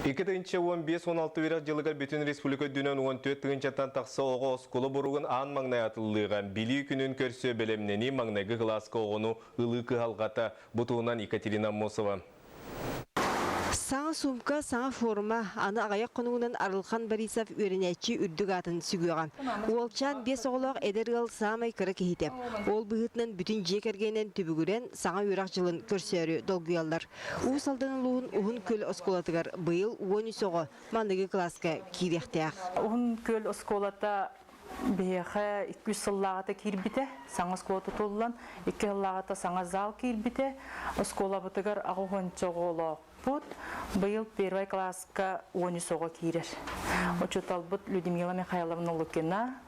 2015-16 вираж жылыгар бүтін республика дүнен 14 тыгынчаттан тақсы оғы осколы бұруғын аң маңнай атылылыған били күнін көрсө белемнені маңнайғы ғыласқы оғыны ылықы алғата бұтуынан Екатерина Мосова. Саңа сумка, саңа форма, аны ағаяқ қонуынан Арылхан Борисов өрінәтші үрдік атын сүгіған. Олчан бес оғылақ әдергал самай кірі кейтеп. Ол бұғытынан бүтін жекергенен түбігірен саңа өрақ жылын көрсері долгуялар. Уыз алдының луын ұғын көл осколатығар бұйыл 13 оғы маңдығы класқа кейректеяқ. Ұғын көл осколата бейхе 200 сыллағата кирбите, саңа осколата толылан, 2 сыллағата саңа зал кирбите, оскола бұтығар ағуғын чоғылы. Был первый класска они сого кирер. Очутал бут Людмила Михайловна Лукина.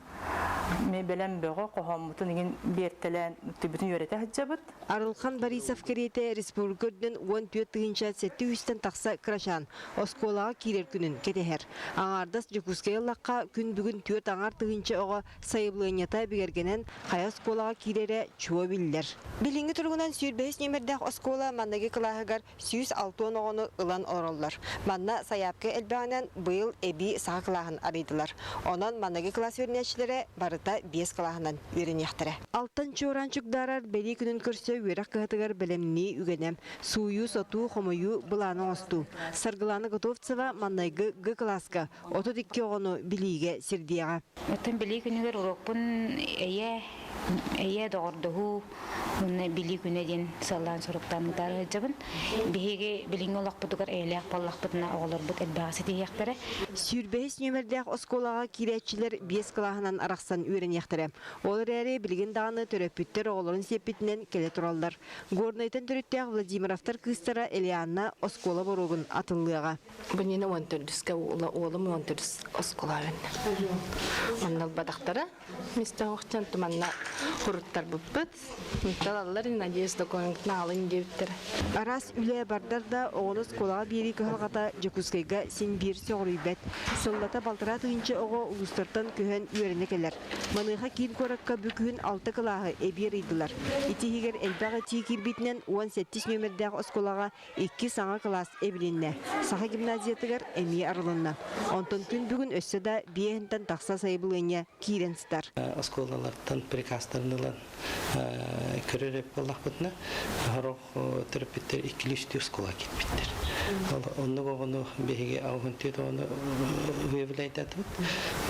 Мен белем бөгө кохомутун деген бертелен түбүтүн үйрөтө хаджабыт. Арылхан Борисов керете республикадын 14 тыгынча 700тен такса крашан осколага кирер күнүн кетехер. Аңардас Жукускайлакка күн бүгүн 4 аңар тыгынча ого сайыблыйнята бигергенен кая осколага кирере чуа биллер. Билинги тургунан сүйрбес номердех оскола маннаги кылаагар 106 огону ылан ороллар. Манна саяпка элбанан быйыл эби саклагын арыдылар. Онон маннаги класс өрнөчүлөрү барыта 5 кылаһынан үйренехтере. Алтын чоранчуктарар бели күнүн көрсө үйрәк кыһатыгар белемни үгенем. Сую соту хомою буланы осту. Саргыланы Готовцева маннайгы г класска 32 огону билиге сирдияга. Отын бели күнүгөр урокпун эйе догордугу муна били күнеден саллан соруктандар жабын. Биһиге билиң олакпытыгар элек баллакпытына оголор бут элбаасы дияктере. Сүрбес номердех осколага киречилер 5 кылаһынан араксан үйренехтере. Олар эре билген даны төрөпүттер оголорун сепитинен келе туралдар. Горнайтын төрөттег Владимировтар кыстара Элианна оскола боругун атыллыга. Бунина 14-ке олым 14 осколавен. Оннал бадактара мистер Охчан туманна хуруттар буппут. Мисталалар надеюсь документна алын дептер. Арас үле бардарда оголу осколага бири кылгата Жукускайга синбир сөгрүйбет. Сыллата балтыра тыгынча ого улустартан көһөн үйренекелер. Маныха кин коракка бүкүн 6 кылаһы эбиридилар. Итигер элбага тикирбитнен 17 номердег осколага 2 саңа класс эбилинне. Саха гимназиятыгар эми арылынна. Онтон күн бүгүн өссөдө биэһинтен такса сайбылыня киренстар. Осколалардан прикастарнылан көрөрөп боллакпытна. Хорох терапевттер 200 оскола кетпиттер. Онны огону беге агынтыды оны выявляйт.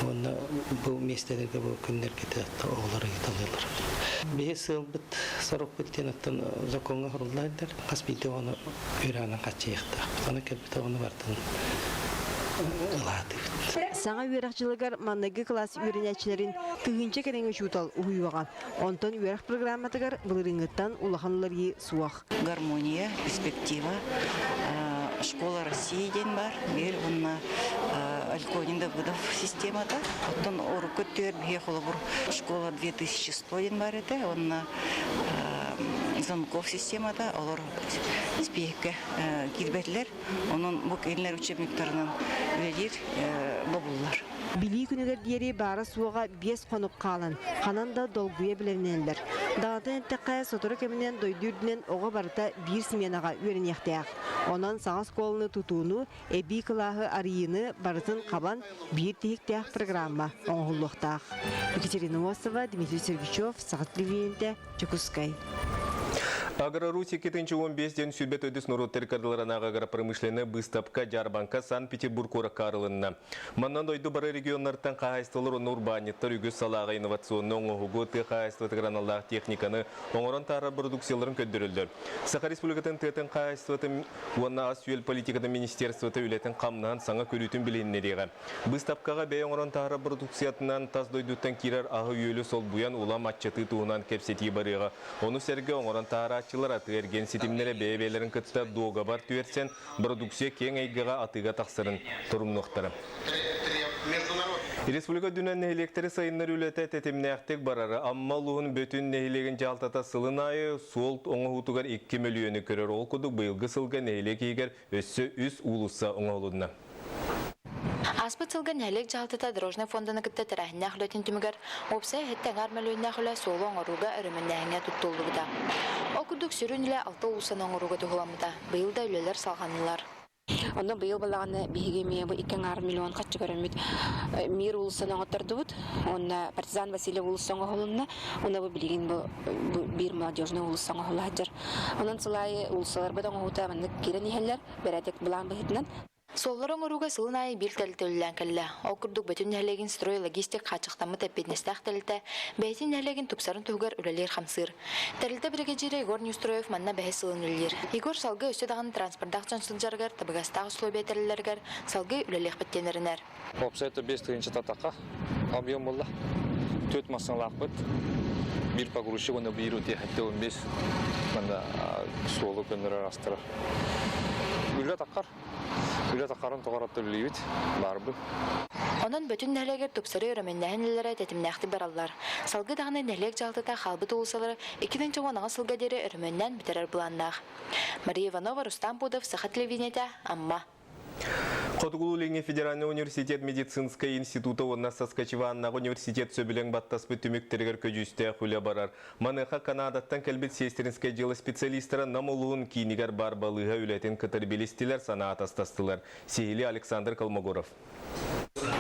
Оны бу местелерге бу күннер кетет оглары кеталар. Бе сылбыт сорок биттенаттан законга хуруллайдар. Каспийде оны үйрәнен качыйыкта. Аны кепте оны бартын. Саңа үйрәкчылыгар маннайгы класс үйренәчилерин тыгынча кереңе чутал уйуган. Онтон үйрәк программатыгар былырыңыттан улаханларги суах. Гармония, перспектива, школа России ден бар. Бер онна Альконинда выдав системада. Оттон орукы төр бие холобур школа 2100 ден бар эте. Онна Замков системада олар спейке кирбетлер. Onun bu eller учебниктарынан үлелер бабуллар. Били күнігер диери бары суға 5 қонук қалын. Қананда долгуя біленелер. Дағатын әттіққа сотыры кемінен дойдүрдінен оға барыта бір семенаға үйренектеяқ. Онан саңас қолыны тұтуыну, әбі қылағы арыйыны барытын қабан бір тейіктеяқ программа оңғылықтақ. Екатерина Мосова, Дмитрий Сергичев, Сағат Левиенте, Чекускай. Агроруси 2015-ден сүлбет өдіс нұруттер кардыларына агропромышлены бұстапқа Жарбанка Санкт-Петербург орақарылынна. Маннан дойду бары регионлардан қағайстылыр оны урбаниттар үгіз салаға инновационның оғығы қағайстылы тығыраналлағы техниканы оңыран тары продукцияларын көндірілді. Сақа республикатын тетін қағайстылы уанна асуел политикады министерствоты үлетін қамнан саңа көрітін біленнерегі. Бұстапқаға бәй оңыран тары продукциятынан тас дойдуттан керер ағы үйелі сол бұян улам атчаты туынан кепсети барыға. Оны сәрге оңыран тары атчылар атыгерген сетимнере бәйбәйлерін кыттап дуға бар түйерсен продукция кең әйгіға атыға тақсырын тұрымнықтары. Республика дүнен нәйлектері сайынлар үлеті тәтемнәқтек барары, амма луғын бөтін нәйлеген жалтата сылын айы сол оңы ғутығар 2 миллионы көрер ол күді бұйылғы сылға нәйлек егер өссі үз ұлыса оңалудына. Аспыт сылган нәйлек жалтата дорожный фонданы кітті тәрәхіннәқ үлетін түмігер, опсай әттәңар мәлуіннәқ үлі солы оңыруға үріміннәңе тұттылығыда. Ол күрдік сүрін үлі 6 ұлысан оңыруға тұғыламыда. Бұйылда үлелер салғанылар. Онда быйыл балаганы биһиге мебы 2,5 миллион качы көрөмүт. Мир улусына отурдубут. Онда партизан Василий улусына холунна, онда бу билигин бу бир молодежный улусына холаджар. Онан сылай улусалар бадан ота мен кирен ихеллер, беретек булан быхытнан. Солларын оруга сылынай бил тәлтөллән кәллә. Окурдук бөтен нәлеген строй логистик хачыктамы тәппетнестәк тәлтә, бәйтин нәлеген тупсарын тугар үләлер хамсыр. Тәлтә бригадиры Егор Нюстроев манна бәһәс сылынылыр. Егор салгы өстә даган транспорттак чансылжаргар, табыгастак условия тәлләргәр, салгы үләлек беттенеренер. Опсайты 5-тыгынчы татака объем булла. 4 массалак бит. Bir погрузчик оны бирү тәхәттә 15 мында солы көндөрөр астыры. Үлә такарын тогарап төллибит. Барбы. Онан бөтен нәлегер тупсары өрөмәннәһенләре тәтимнәхти бараллар. Салгы даганы нәлек жалтыта халбы тулсалары 2нче гына сылга дере өрөмәннән битерер буланнах. Мария Иванова, Рустам Пудов, Саха телевидениете, Амма. Хотугулуленге Федеральный университет медицинского института онна Саскачеваннағы университет сөбілен баттаспы түміктергер көжісті құля барар. Маныға Канадаттан кәлбет сестерінскай жылы специалистері намылуын кейінігер бар балыға үлетін кітірбелестілер сана атастастылар. Сейілі Александр Колмогоров.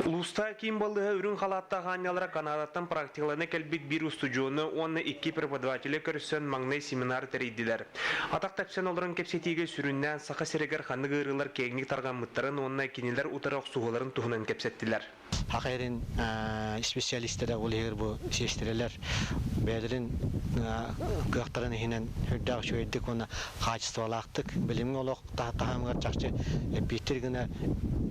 Улуста ким балыга үрүн халатта ганялара Канадаттан практикаларына кәлбит бир студионы, онны 2 преподавателе көрсен маңнай семинар терейдилер. Атак тапсан оларын кепсетиге сүрүннән сака серегер ханны гырылар кеңник тарган мыттарын, онна кинилер утарак сугыларын тухунан кепсеттилер. Хакайрын специалисттер олегер бу сестерелер бәдерин гыктарын хинен хөддәк шөйдик оны качестволактык билимин олок тахамга чакчы битер генә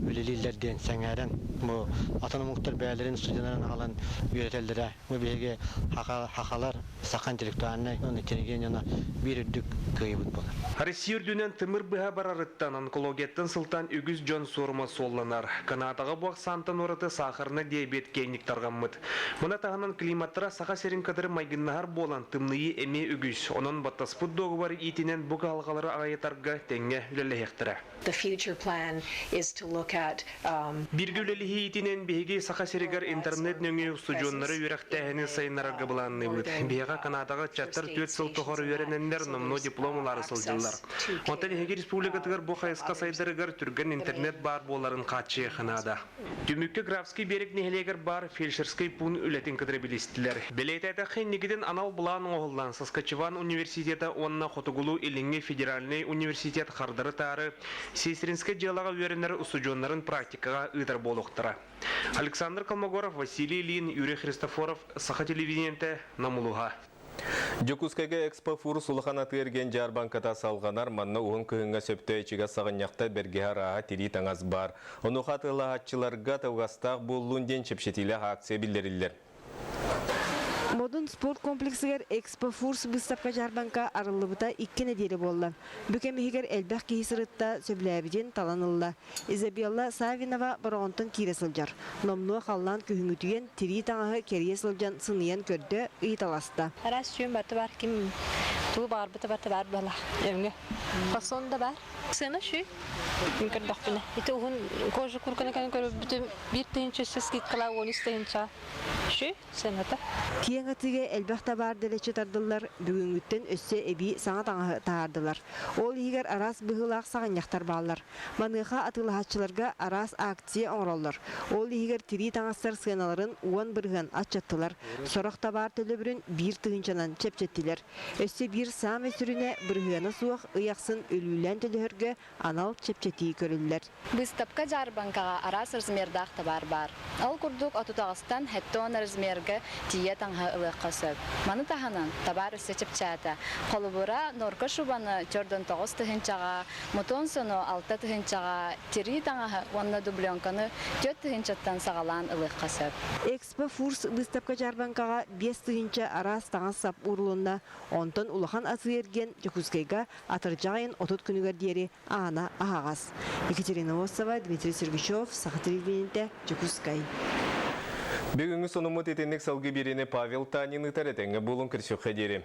үлелилерден сәңәрен бу атанымыктар бәлерин студентларын алан үйрәтелдерә. Бу беге хакалар сакан интеллектуальный оны тергенена бирдик кыйбыт булар. Россия үрдүнен тымыр быга барарыттан онкологияттан сылтан үгүз жон сорма солланар. Канадага бу сантан ораты сахарны диабет кеңник тарганмыт. Мына тагынан климаттара сака серин кадыр майгыннар болан тымныы эме үгүз. Онон баттаспыт догубар итинен бу галгалары аятарга теңге үлелехтера. The future plan is to look at Биргүлелихи итинен беге сака серигер интернет нөңө студионнары үрәктәһене сайнарга буланны бит. Бега Канадага чаттар 4 жыл тохор үйрәнәннәр номно дипломлары сылдылар. Онтан Һәге республикатыгар бу хайска сайдырыгар түргән интернет бар боларын качы Канада. Түмүккә Графский берег нехлегер бар фельдшерский пун үләтен кадробилистләр. Беләйтәдә хәннигидән анал булан оғылдан Саскачеван университеты онна Хотугулу Илинге федеральный университет хардары тары сестринская делага үйрәннәр студионнарын практикага ыдар болуктыра. Александр Колмогоров, Василий Лин, Юрий Христофоров, Саха телевидениете, Намулуга. Жокускайга экспофур сулхана терген жарбанката салганар манна уын кыһыңга сөптөйчига сагыньякта бергеара тири таңаз бар. Оны хатылаатчыларга таугастак боллун ден чепшетиле акция билдирилер. Модун спорт комплексигер экспофурс выставка жарбанка арылыбыта 2 неделе болла. Бүкемихигер элбэх кихисырытта сөбләбиден таланылла. Изабелла Савинова борогонтон киресылжар. Номну халлан күхүнгүтүген тири таңағы керие сылжан сыныян көрді ыйталаста. Арас жөн баты бар ким туу бар баты бар бала. Эмге. Фасонда бар. Сена шу. Минкер дохпина. Ите ухун кожа куркана кан көрүп бүтү бир тыйынча сескит кала 13 тыйынча. Шу сената. Тиеңатыге элбәхта бар делече тардылар, бүгүнгүттен өссө эби саңа таңа таардылар. Ол егер арас быһылаак саганьяктар баалар. Маныха атылахатчыларга арас акция оңроллар. Ол егер тири таңастар сыналарын уан бырган атчаттылар. Сорохта бар төлөбүрүн бир тыгынчанан чепчеттилер. Өссө бир сам өсүрүнө быргана суак ыяксын өлүлән төлөһөргө анал чепчети көрүлләр. Выставка жарбанкага арас размердах товар бар. Ал курдук атутагыстан хеттон размерге тие таңга ылыккасып. Маны таханан товар өсө чепчата. Колубура норка шубаны 4-9 тыгынчага, мутон сону 6 тыгынчага, тири таңга онна дубленканы 4 тыгынчаттан сагалан ылыккасып. Экспо Фурс выставка жарбанкага 5 тыгынча арас таңа сап урулунда онтон улахан атыерген Жокускайга атыржайын отут күнүгөр диери ана агас. Екатерина Осова, Дмитрий Сергачев, Саха телевидениете, Жокускай. Бүгүнгү сонумут этенник салгы бирине Павел Танин ытаретеңе болун кирсөк хедери.